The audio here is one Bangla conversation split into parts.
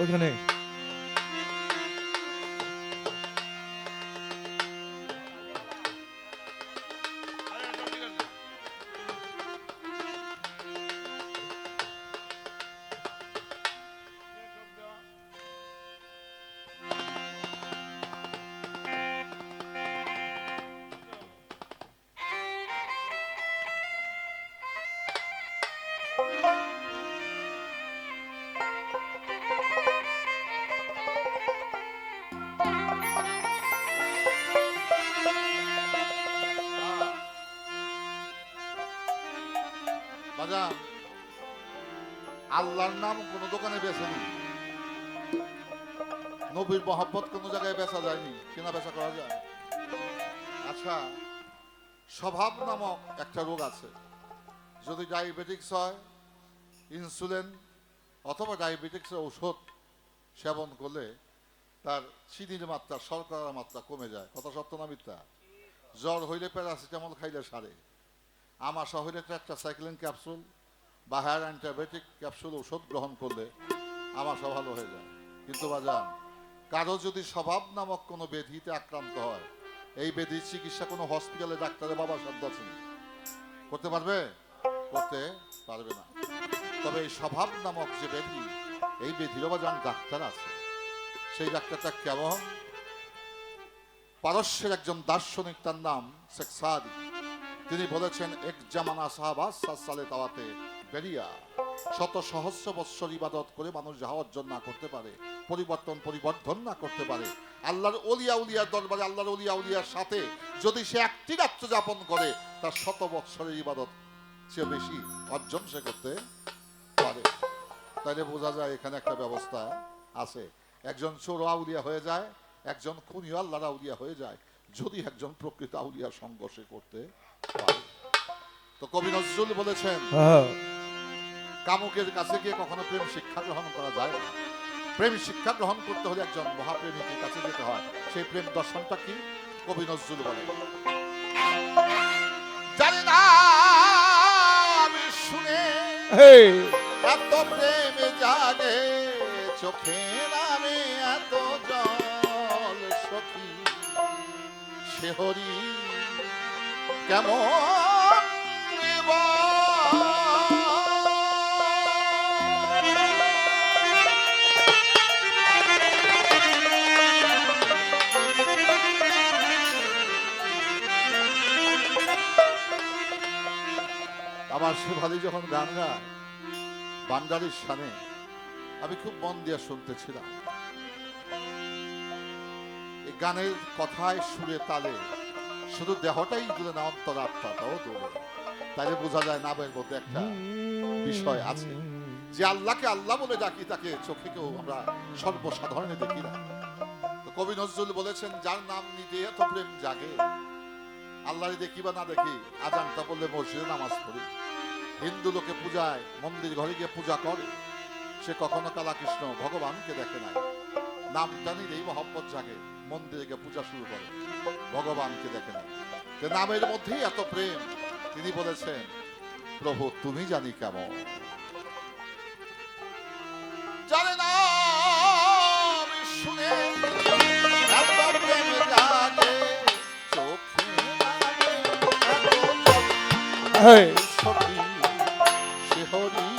ওইখানে বাজান, আল্লাহর নাম কোন দোকানে বেচেনি, নবীর মহব্বত কোন জায়গায় বেচা যায়নি, কেনা বেচা করা যায়। আচ্ছা, স্বভাব নামক একটা রোগ আছে। যদি ডায়াবেটিক্স হয়, ইনসুলিন অথবা ডায়াবেটিক্সের ঔষধ সেবন করলে তার চিনির মাত্রা, শর্করার মাত্রা কমে যায়। কথা সত্য না মিথ্যা? জ্বর হইলে প্যারাসিটামল খাইলে সারে। আমার শহরে একটা সাইক্লিন ক্যাপসুল বা হায়ার অ্যান্টিবায়োটিক ক্যাপসুল ওষুধ গ্রহণ করলে আমার সব ভালো হয়ে যায়। কিন্তু বাজান, কারো যদি স্বভাব নামক কোনো ব্যাধিতে আক্রান্ত হয়, এই ব্যাধির চিকিৎসা কোনো হসপিটালে ডাক্তারের বাবার সাধ্য আছে করতে পারবে? করতে পারবে না। তবে এই স্বভাব নামক যে ব্যাধি, এই ব্যাধিরও বাজান ডাক্তার আছে। সেই ডাক্তারটা কেমন? পারস্যের একজন দার্শনিক, তার নাম শেখ সাদি। তিনি বলেছেন, এক জামানা সাহাবাস সালে তাওয়াতে বেরিয়া শত সহস্র বৎসর ইবাদত করে মানুষ যাহা অর্জন না করতে পারে, পরিবর্ধন না করতে পারে, আল্লাহর ওলিয়া উলিয়ার দরবারে আল্লাহর ওলিয়া উলিয়ার সাথে যদি সে একটি রাত্র যাপন করে, তার শত বৎসরের ইবাদত সে বেশি অর্জন সে করতে পারে। তাইলে বোঝা যায় এখানে একটা ব্যবস্থা আছে। একজন চোর আউলিয়া হয়ে যায়, একজন খুনি আল্লাহর আউলিয়া হয়ে যায়, যদি একজন প্রকৃত আউলিয়ার সঙ্গ সে করতে পারে। তো কবি নজরুল বলেছেন, কামুকের কাছে গিয়ে কখনো প্রেম শিক্ষা গ্রহণ করা যায় না। প্রেম শিক্ষা গ্রহণ করতে হলে একজন মহাপ্রেমিকের কাছে যেতে হয়। সেই প্রেম দর্শনটা কি? কবি নজরুল বলে, জানি না আমি শুনে এত প্রেম জাগে চোখে নামে এত জল, সখী সে হরি কেমন আমার শেফালি যখন গান গায় বান্দারির শানে, আমি খুব মন দিয়ে শুনতেছিলাম। এই গানের কথায়, সুরে, তালে শুধু দেহটাই দূরে না, অন্তর আত্মাটাও দূরে। তাইলে বোঝা যায় নামের মধ্যে একটা বিষয় আছে। যে আল্লাহকে আল্লাহ বলে ডাকি, তাকে চোখে কেউ আমরা সর্বসাধারণে দেখি না। তো কবি নজরুল বলেছেন, যার নাম নিতে এত প্রেম জাগে, আল্লাহরে দেখি বা না দেখি, আজানটা বললে মসজিদে নামাজ পড়ি, হিন্দু লোকে পূজায় মন্দির ঘরে গিয়ে পূজা করে, সে কখনো কালাকৃষ্ণ ভগবানকে দেখে নাই। নামটা নিলেই মহব্বত জাগে, মন্দিরে গিয়ে পূজা শুরু করে, ভগবানকে দেখে নাই। নামের মধ্যেই এত প্রেম। তিনি বলেছেন, প্রভু তুমি জানি কেমন, জানে না আমি শুনে এত প্রেম জাগে চোখে সখী সে হরি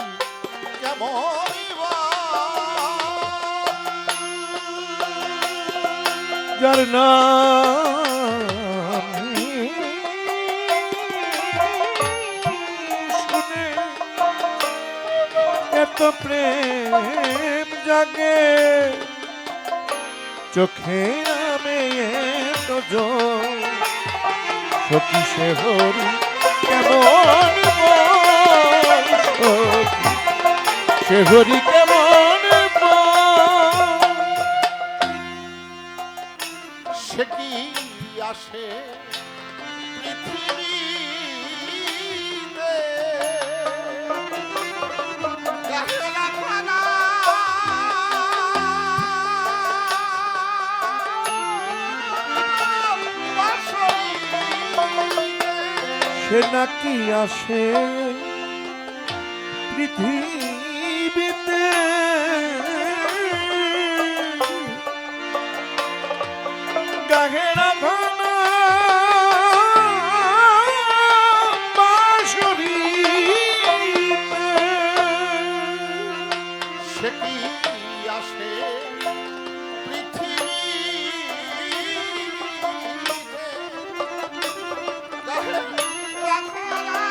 কেমন যার শুনে এত প্রেম জাগে চোখে নামে এত জল, সখী সে হরি কেমন সে হরি কেমন সে কি আসে পৃথিবীতে সে নাকি আসে পৃথিবীতে সে কি আসে পৃথিবীতে গাহে রাখারা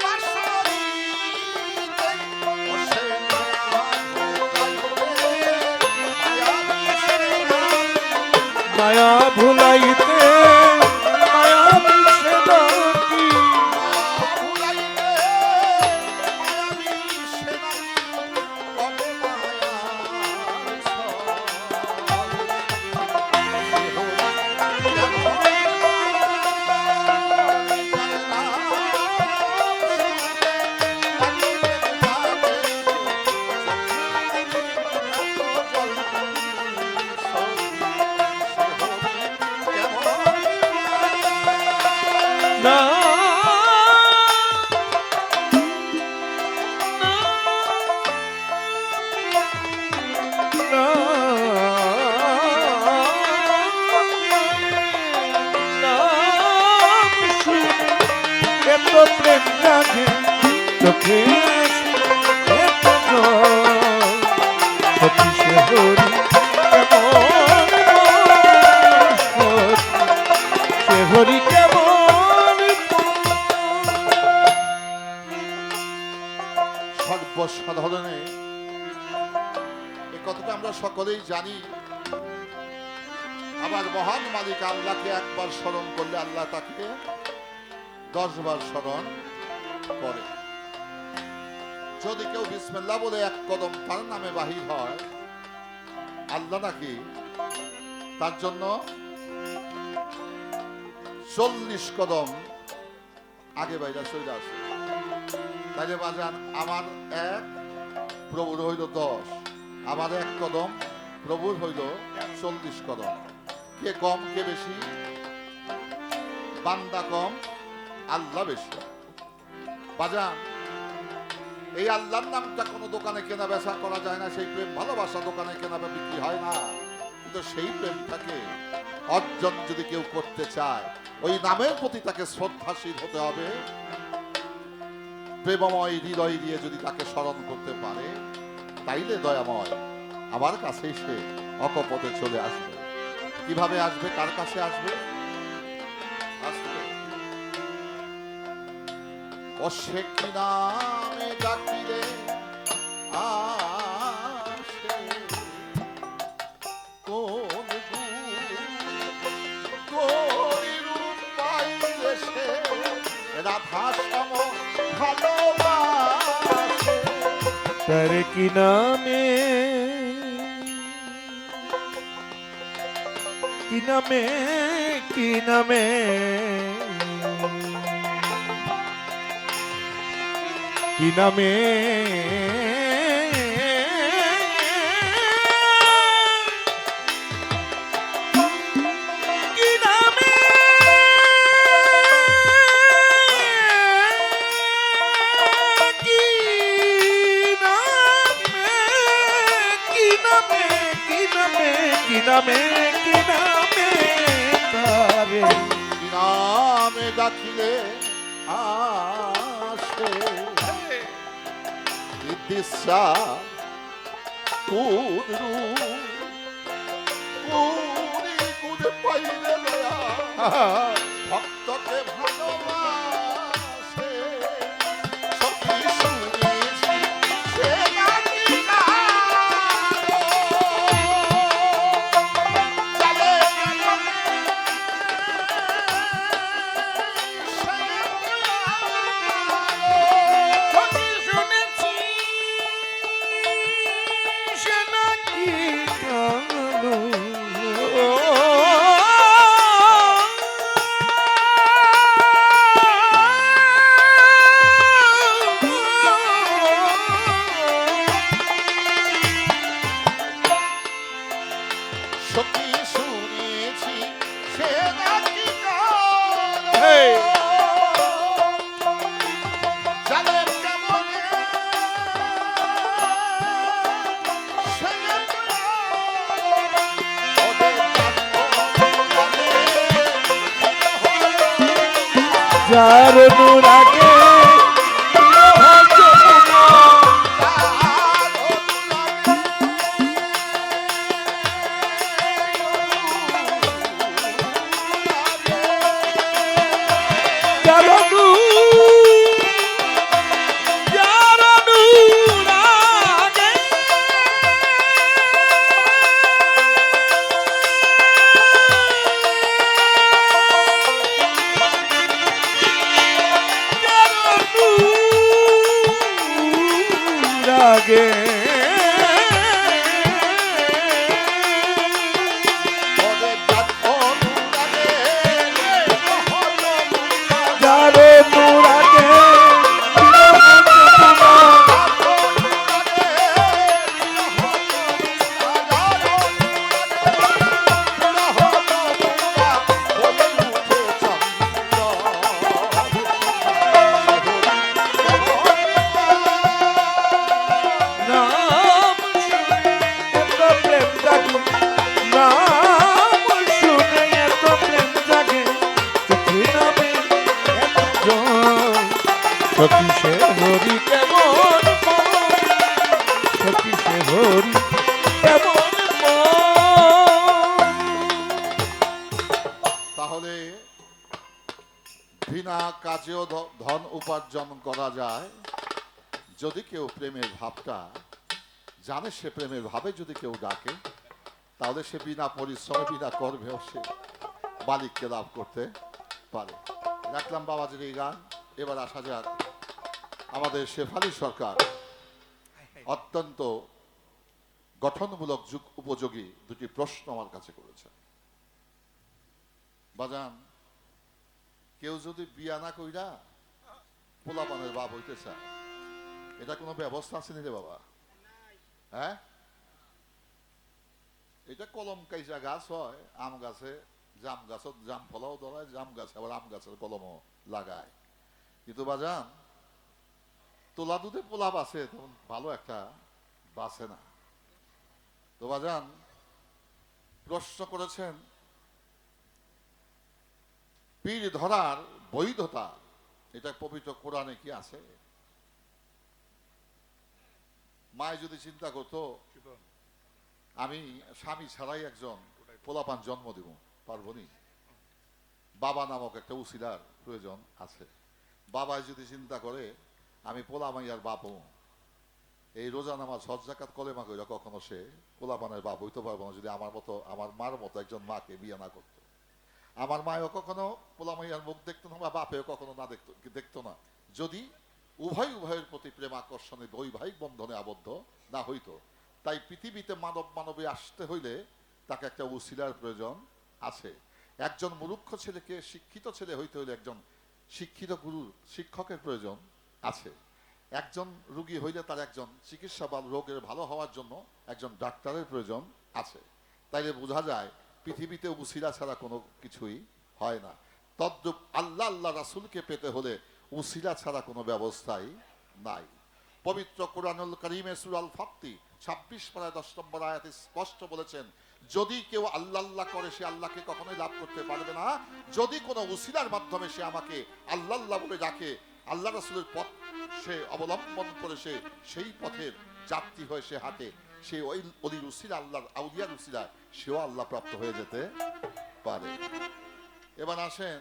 বাঁশরীতে। ও সে মায়া ভুলাইতে মায়া মিশে নাকি না এত প্রেম জাগে চোখে এত সতী সে হরি কেমন সে হরি কেমন সর্বসাধারণে এ কথাটা আমরা সকলেই জানি। আবার মহান মালিক আল্লাহকে একবার স্মরণ করলে আল্লাহ তাকে 10 বার স্মরণ করে। যদি কেউ বিসমিল্লাহ বলে এক কদম তার নামে বাহির হয়, আল্লাহ নাকি তার জন্য 40 কদম আগে বাইরে চলে আসে। তাইলে বাজান আমার এক প্রভুর হইল 10, আমার এক কদম প্রভুর হইল 40 কদম। কে কম কে বেশি? বান্দা কম আল্লাহ বেশি। বাজান এই আল্লাহর নামটা কোনো দোকানে কেনা বেচা করা যায় না, সেই প্রেম ভালোবাসা দোকানে কেনা বিক্রি হয় না। কিন্তু সেই প্রেমটাকে অর্জন যদি কেউ করতে চায়, ওই নামের প্রতি তাকে শ্রদ্ধাশীল হতে হবে। প্রেমময় হৃদয় দিয়ে যদি তাকে স্মরণ করতে পারে, তাইলে দয়াময় আমার কাছেই সে অকপটে চলে আসবে। কিভাবে আসবে? কার কাছে আসবে? ও সে কি নামে ডাকিলে আসে, কোন রূপ পাইলে সে রাধা সম ভালোবাসে। তার কি নামে কি নামে কি নামে কি নামে কি নামে কি নামে তারে কি নামে ডাকিলে আসে, দিশা কোন রূপ পাইলে দয়া ভক্তকে ভালোবাসে। সখী শুনেছি সে নাকি কারো, চলে গেলে সে সখী শুনেছি সে নাকি কালো। সখী শুনেছি সে নাকি কারো, জানে কেমনে সে যার অনুরাগে অনুরাগে ওরে যার অনুরাগে হলো মুক্তা। যার অনুরাগে নাম শুনে এত প্রেম জাগে, নাম শুনে এত প্রেম জাগে, চোখে নামে এত জল। সখী সে হরি কেমন মন, সখী সে হরি কেমন মন। তাহলে বিনা কাজেও ধন উপার্জন করা যায় যদি কেউ প্রেমের ভাবটা জানে, সে প্রেমের ভাবে যদি কেউ ডাকে, তাহলে সে বিনা পরিশ্রমে বিনা কর্মেও সে মালিককে লাভ করতে পারে। রাখলাম বাবাজির এই গান। এবার আসা যাক আমাদের শেফালি সরকার অত্যন্ত গঠনমূলক যুগ উপযোগী দুটি প্রশ্ন আমার কাছে করেছে। বাজান, কেউ যদি বিয়া না কইরা পোলাপানের বাপ হইতে চায়, এটা কোনো ব্যবস্থা আছে নি রে বাবা? হ্যাঁ, এটা কলম কাইজা গাছ হয়, আম গাছে জাম গাছত জাম ফলাও ধরায়, জাম গাছে আবার আম গাছের কলমও লাগায়। কিন্তু বাজান, তোলা দুধে পোলা বাসে তখন ভালো একটা বাসে না। তো বাজান প্রশ্ন করেছেন, পীর ধরার বৈধতা এটা পবিত্র কোরআনে কি আছে? মায় যদি চিন্তা করতো আমি স্বামী ছাড়াই একজন পোলাপান জন্ম দিব, পারবনি? বাবা নামক একটা উসিলার প্রয়োজন আছে। বাবাই যদি চিন্তা করে আমি পোলা মাইয়ার বাপ হব, এই রোজা নামাজ হজ যাকাত কলেমা কইরা কখনো সে পোলাপানের বাপ হইতে পারবো না যদি আমার মতো, আমার মার মতো একজন মাকে বিয়ে না করতো। আমার মায়ও কখনো পোলা মাইয়ার মুখ দেখতো না, বা বাপেও কখনো না দেখতো না, যদি উভয়ের প্রতি প্রেম আকর্ষণে বৈবাহিক বন্ধনে আবদ্ধ না হইতো। তাই পৃথিবীতে মানবে আসতে হইলে তাকে একটা উসিলার প্রয়োজন আছে। একজন মূর্খ ছেলেকে শিক্ষিত ছেলে হইতে হইলে একজন শিক্ষিত গুরুর শিক্ষকের প্রয়োজন আছে। একজন রোগী হইলে তার একজন চিকিৎসা বা রোগের ভালো হওয়ার জন্য একজন ডাক্তারের প্রয়োজন আছে। তাইলে বোঝা যায় পৃথিবীতে উসিলা ছাড়া কোনো কিছুই হয় না। তদ্রূপ আল্লাহ রাসূলকে পেতে হলে উসিলা ছাড়া কোনো ব্যবস্থাই নাই। পবিত্র কোরআনুল কারীমে সূরা আল ফাতহি 26 পারায় 10 নম্বর আয়াতে স্পষ্ট বলেছেন, যদি কেউ আল্লাহ করে সে আল্লাহকে কখনোই লাভ করতে পারবে না। যদি কোনো উসিলার মাধ্যমে সে আমাকে আল্লাহ বলে ডাকে, আল্লাহ রাসূলের পথ সে অবলম্বন করে সে সেই পথের যাত্রী হয়ে সে হাঁটে, সে ওই অলির উসিলা, আল্লাহর আউলিয়ার উসিলা, সেও আল্লাহ প্রাপ্ত হয়ে যেতে পারে। এবার আসেন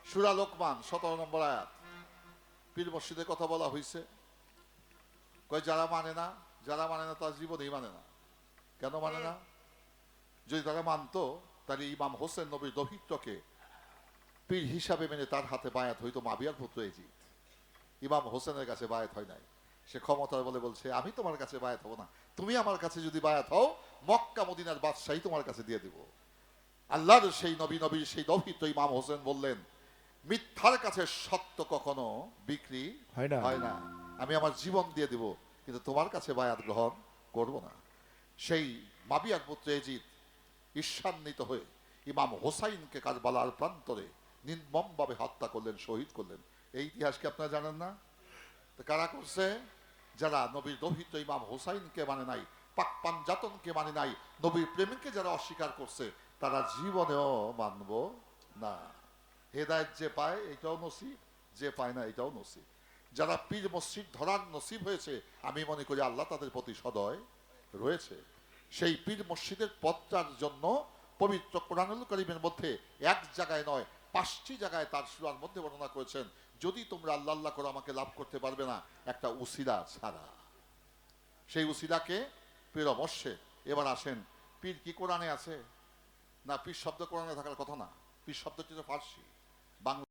সূরা লোকমান 17 নম্বর আয়াত। পীর মসজিদের কথা বলা হয়েছে, কয় যারা মানে না তার জীবনেই মানে না। কেন মানে না? যদি তারা মানতো তাহলে ইমাম হোসেন নবীর দৌহিত্রকে পীর হিসাবে মেনে তার হাতে বায়াত হইতো মাবিয়ার পুত্র এজিদ। ইমাম হোসেনের কাছে বায়াত হয় নাই। সে ক্ষমতার বলে বলছে আমি তোমার কাছে বায়াত হব না, তুমি আমার কাছে যদি বায়াত হও মক্কা মদিনার বাদশাহী তোমার কাছে দিয়ে দিব। আল্লাহর সেই নবীর সেই দৌহিত্র ইমাম হোসেন বললেন, মিথ্যার কাছে সত্য কখনো বিক্রি হয় না। আমি আমার জীবন দিয়ে দিব, কিন্তু তোমার কাছে বায়াত গ্রহণ করব না। সেই মাবিয়ার পুত্র এজিদ ঈর্ষান্বিত হয়ে ইমাম হোসাইনকে কারবালার প্রান্তরে নির্মমভাবে হত্যা করলেন, শহীদ করলেন। এই ইতিহাস কি আপনারা জানেন না? কারা করছে? যারা নবীর দৌহিত্র ইমাম হোসাইনকে মানে নাই, পাক পাঞ্জাতনকে মানে নাই, নবীর প্রেমিককে যারা অস্বীকার করছে, তারা জীবনেও মানব না। হেদায়েত যে পায় এটাও নসিব, যে পায় না এটাও নসিব। যারা পীর মসজিদ ধরার নসিব হয়েছে, আমি মনে করি আল্লাহ তাদের প্রতি সদয় রয়েছে। সেই পীর মসজিদের পথটার জন্য পবিত্র কোরআনুল কারীমের মধ্যে এক জায়গায় নয় 5টি জায়গায় তার সূরার মধ্যে বর্ণনা করেছেন, যদি তোমরা আল্লাহ করে আমাকে লাভ করতে পারবে না একটা উসিলা ছাড়া। সেই উসিলাকে পীরমর্শে। এবার আসেন, পীর কি কোরআনে আছে? না, পীর শব্দ কোরআনে থাকার কথা না। পীর শব্দটি তো ফার্সি, বাংলা।